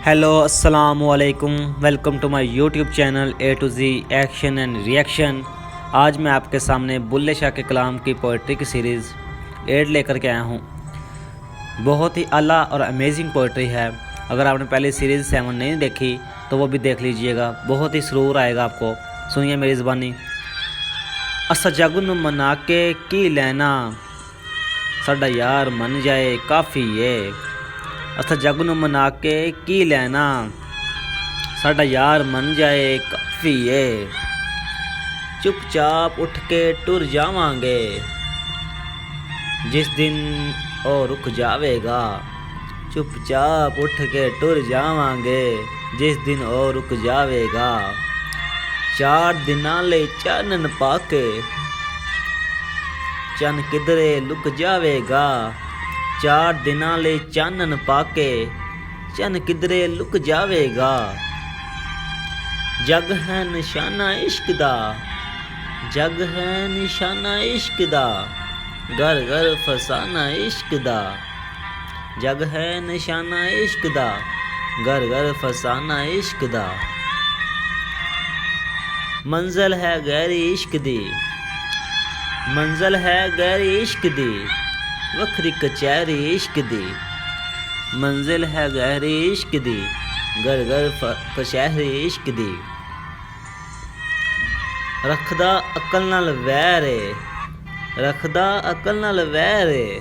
Hello अस्सलाम वालेकुम। Welcome to my YouTube channel A to G action and reaction. आज मैं आपके सामने बुल्ले शाह के कलाम की पोइट्री की सीरीज़ 8 लेकर के आया हूँ। बहुत ही आला और अमेजिंग पोइट्री है। अगर आपने पहले सीरीज़ 7 नहीं देखी तो वो भी देख लीजिएगा, बहुत ही सुरूर आएगा आपको। सुनिए मेरी ज़बानी। असा जगन मना के की लेना, साडा यार मन जाए काफ़ी है। असा जग नूं मना के की लैना, साडा यार मन जाए काफ़ी है। चुपचाप उठ के टुर जावांगे, जिस दिन ओ रुक जावेगा। चुपचाप उठ के टुर जावांगे, जिस दिन ओ रुक जावेगा। 4 दिनां लई चानन पाके, चन किधरे लुक जावेगा। 4 दिनां लई चानन पाके, चन किधरे लुक जावेगा। जग है निशाना इश्क दा, जग है निशाना इश्क दा, घर घर फसाना इश्क दा। जग है निशाना इश्क दा, घर घर फसाना इश्क दा। मंजिल है गहरी इश्क दी, मंजिल है गहरी इश्क दी, वखरी कचहरी इश्क दी। मंजिल है गहरी इश्क दी, घर घर कचहरी इश्क दी। रखदा अकल नाल वैर ए, रखदा अकल नाल वैर ए,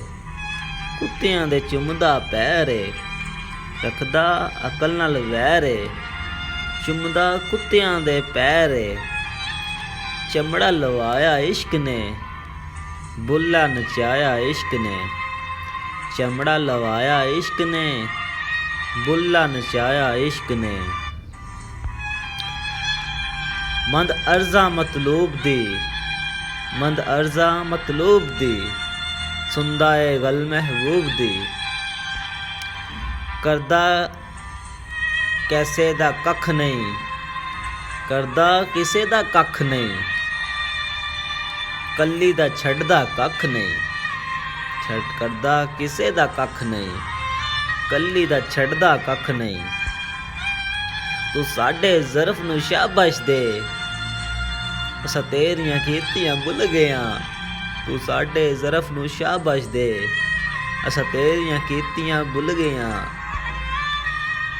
कुत्तियां दे चुमदा पैर ए। रखदा अकल नाल वैर ए, चुमदा कुत्तियां दे पैर ए। चमड़ा लवाया इश्क ने, बुल्ला नचाया इश्क ने। चमड़ा लवाया इश्क ने, बुल्ला नचाया इश्क ने। मंद अर्जा मतलूब दी, मंद अर्जा मतलूब दी, सुनदा ए गल महबूब दी। करदा कैसे दा कख नहीं, करदा किसे दा कख नहीं। कल्ली दा छड्डदा कख नहीं, छड्ड करदा किसे दा कख नहीं। कल्ली दा छड्डदा कख नहीं। तू साडे ज़रफ नूं शाबाश दे, असां तेरियां कीतियां भुल गया। तू साडे ज़रफ नूं शाबाश दे, असां तेरियां कीतियां भुल गया।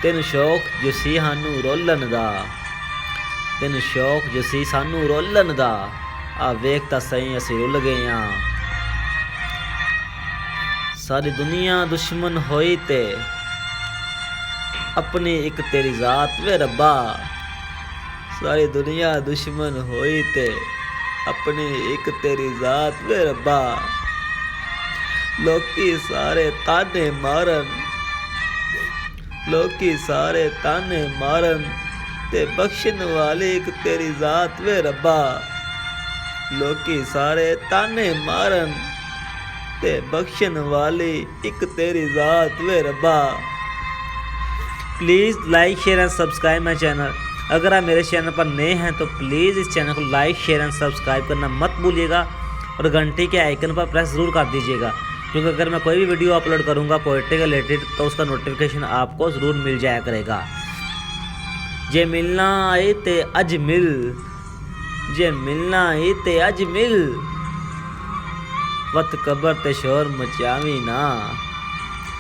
तेन शौक जो सी सानू रोलन दा, तेन शौक जो सी सानू रोलन दा। आ वेख तां सही असीं रुल गए हाँ। सारी दुनिया दुश्मन होई ते, अपनी एक तेरी जात वे रब्बा। सारी दुनिया दुश्मन होई ते, अपनी एक तेरी जात वे रब्बा। लोकी सारे ताने मारन, लोकी सारे ताने मारन, ते बख्शन वाली एक तेरी जात वे रब्बा। लोकी सारे ताने मारन, ते बख्शन वाली एक तेरी जात वे रब्बा। Please like share and subscribe my channel. अगर आप मेरे चैनल पर नए हैं तो प्लीज़ इस चैनल को लाइक शेयर एंड सब्सक्राइब करना मत भूलिएगा और घंटी के आइकन पर प्रेस ज़रूर कर दीजिएगा, क्योंकि अगर मैं कोई भी वीडियो अपलोड करूँगा पोइट्री के रिलेटेड तो उसका नोटिफिकेशन आपको ज़रूर मिल जाया करेगा। जे मिलना आए ते अज मिल, जे मिलना ही ते अज मिल, वत कबर ते शोर मचावी ना।